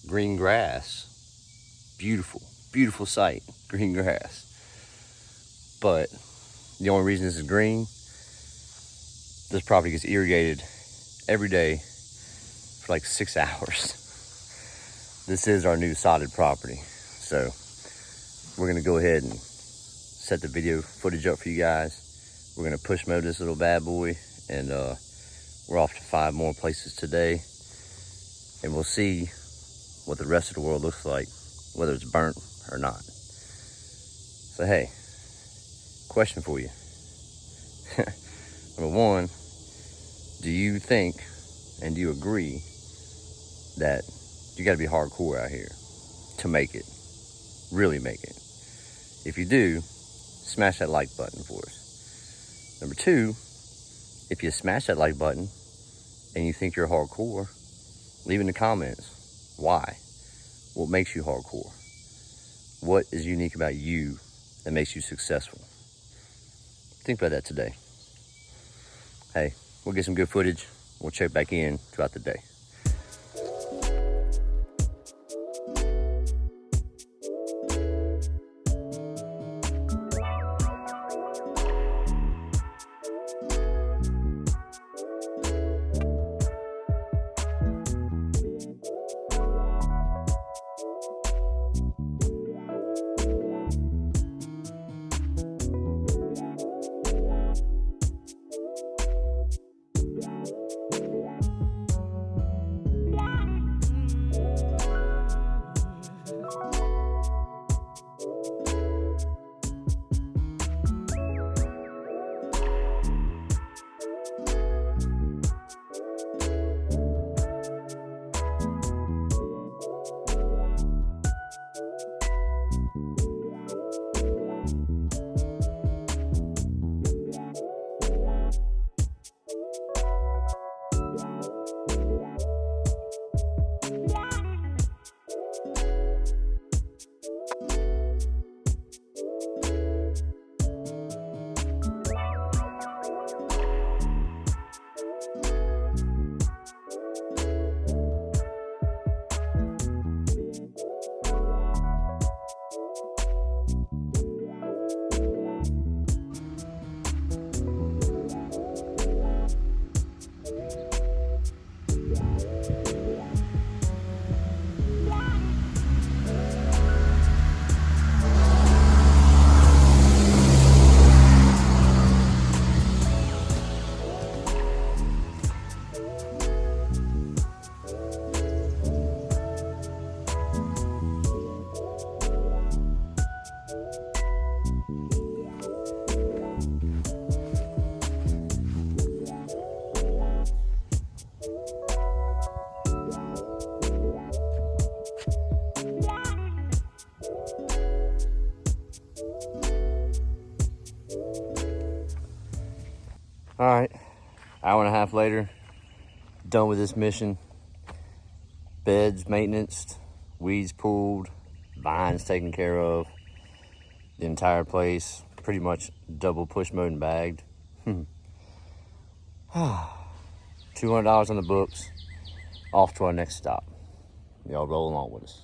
green grass. Beautiful, beautiful sight, green grass. But the only reason this is green, this property gets irrigated every day for like 6 hours. This is our new sodded property. So we're gonna go ahead and set the video footage up for you guys. We're gonna push mow this little bad boy, and we're off to 5 more places today. And we'll see what the rest of the world looks like, whether it's burnt or not. So hey, question for you. Number one, do you think and do you agree that you gotta be hardcore out here to make it, really make it? If you do, smash that like button for us. Number two, if you smash that like button and you think you're hardcore, leave in the comments why. What makes you hardcore? What is unique about you that makes you successful? Think about that today. Hey, we'll get some good footage. We'll check back in throughout the day. All right, hour and a half later, done with this mission. Beds maintenance, weeds pulled, vines taken care of, the entire place pretty much double push mowed and bagged. $200 on the books, off to our next stop. Y'all roll along with us.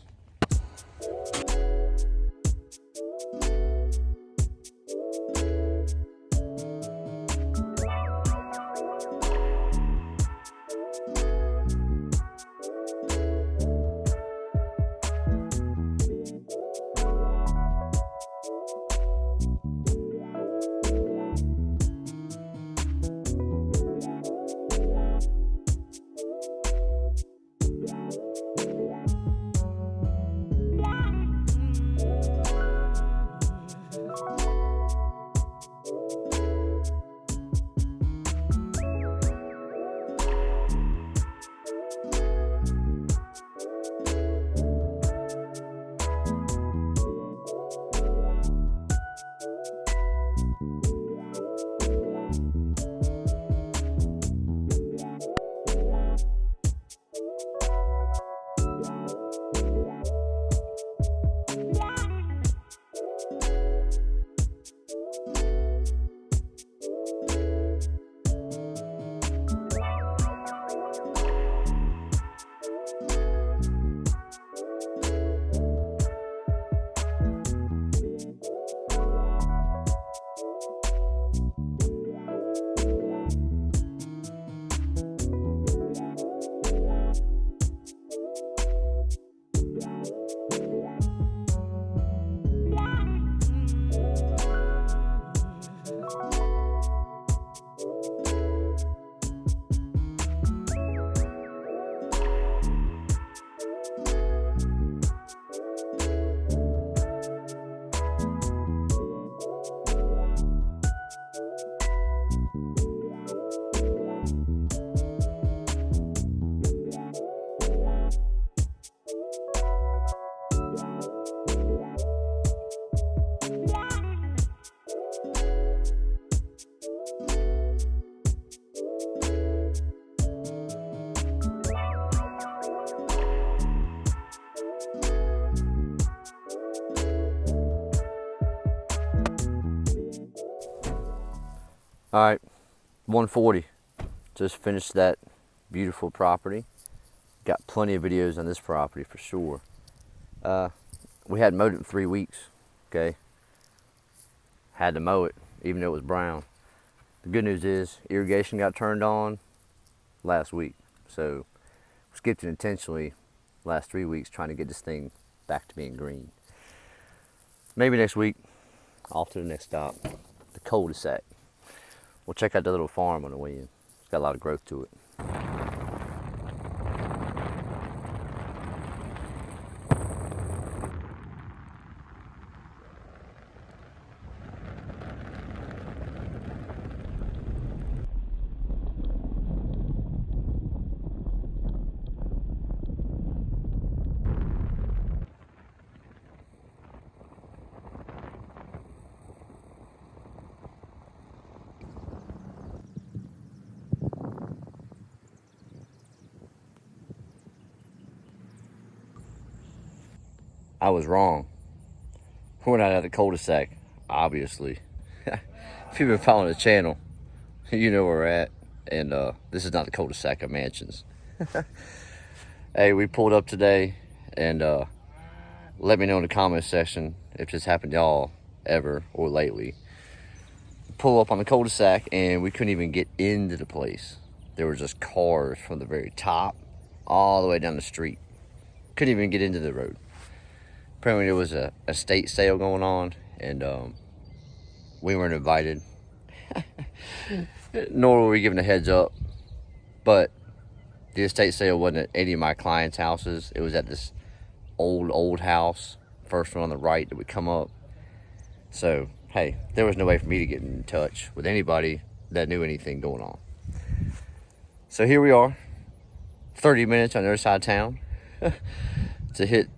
All right, 140. Just finished that beautiful property. Got plenty of videos on this property for sure. We hadn't mowed it in 3 weeks, okay? Had to mow it, even though it was brown. The good news is irrigation got turned on last week. So skipped it intentionally last 3 weeks trying to get this thing back to being green. Maybe next week, off to the next stop, the cul-de-sac. We'll check out the little farm on the way in. It's got a lot of growth to it. I was wrong. We're not at the cul-de-sac, obviously. If you've been following the channel, you know where we're at. And this is not the cul-de-sac of mansions. Hey, we pulled up today, and let me know in the comment section if this happened to y'all ever or lately. Pull up on the cul-de-sac, and we couldn't even get into the place. There were just cars from the very top all the way down the street. Couldn't even get into the road. Apparently there was a estate sale going on, and we weren't invited. Nor were we given a heads up. But the estate sale wasn't at any of my clients' houses. It was at this old house, first one on the right that would come up. So, hey, there was no way for me to get in touch with anybody that knew anything going on. So here we are, 30 minutes on the other side of town to hit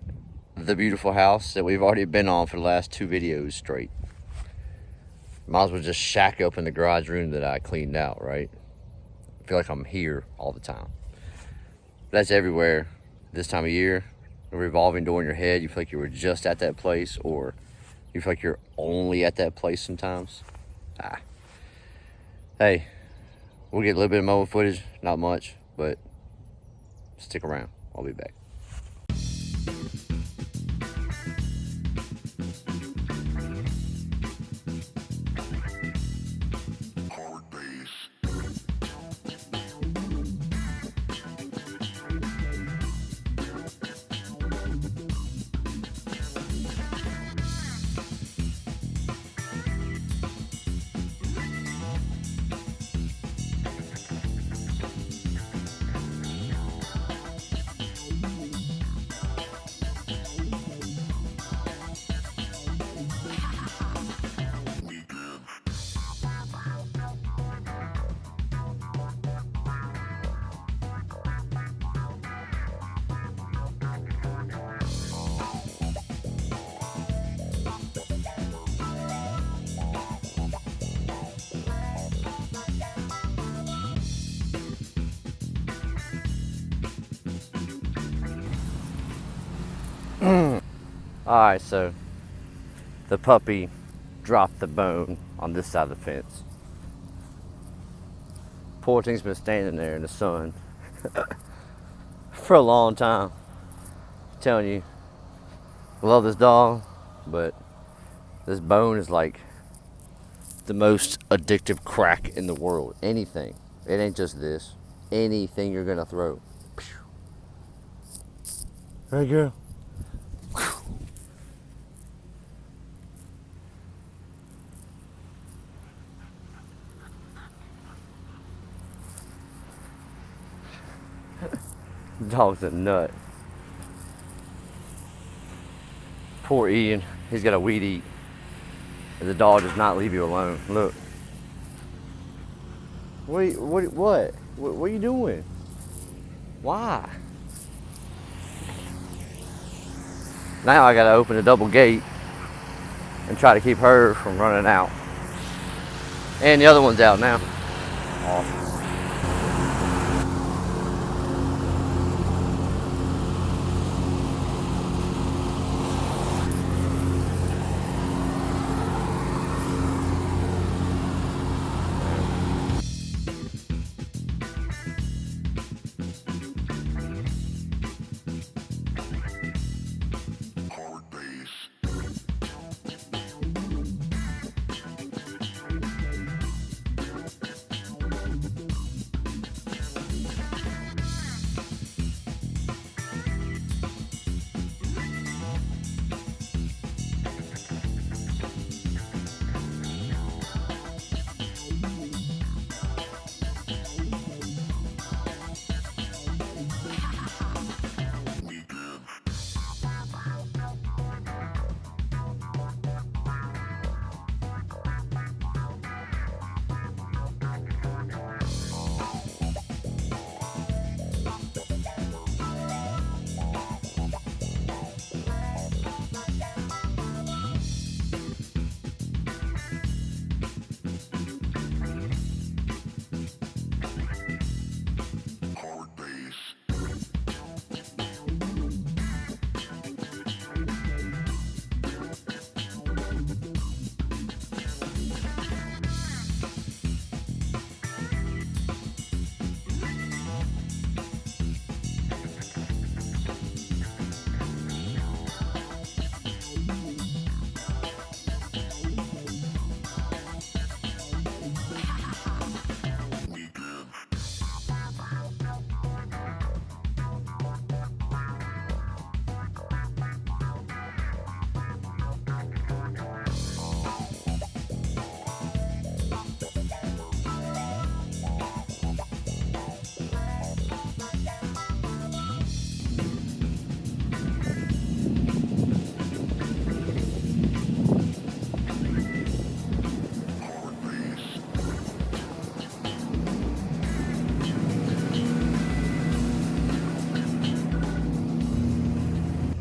the beautiful house that we've already been on for the last 2 videos straight. Might as well just shack up in the garage room that I cleaned out, right? I feel like I'm here all the time. That's everywhere this time of year. A revolving door in your head. You feel like you were just at that place, or you feel like you're only at that place sometimes. Hey, we'll get a little bit of mowing footage, not much, but stick around. I'll be back. Alright, so the puppy dropped the bone on this side of the fence. Poor thing's been standing there in the sun for a long time. I'm telling you, I love this dog, but this bone is like the most addictive crack in the world. Anything. It ain't just this. Anything you're gonna throw. Hey, girl. Dog's a nut. Poor Ian, he's got a weed eat. And the dog does not leave you alone. Look. What are you doing? Why? Now I gotta open a double gate and try to keep her from running out. And the other one's out now. Awesome.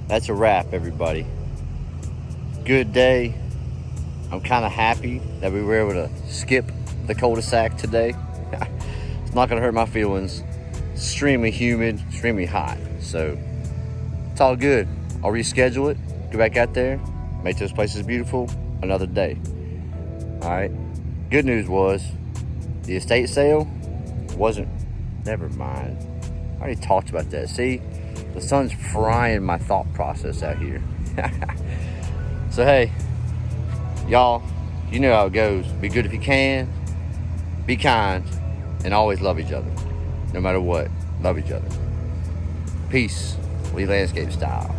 that's a wrap, everybody. Good day. I'm kind of happy that we were able to skip the cul-de-sac today. It's not gonna hurt my feelings. Extremely humid, extremely hot, so it's all good. I'll reschedule it, go back out there, make those places beautiful another day. All right. Good news was the estate sale wasn't, never mind. I already talked about that. See, the sun's frying my thought process out here. So hey, y'all, you know how it goes. Be good if you can, be kind, and always love each other. No matter what, love each other. Peace, Lee Landscape style.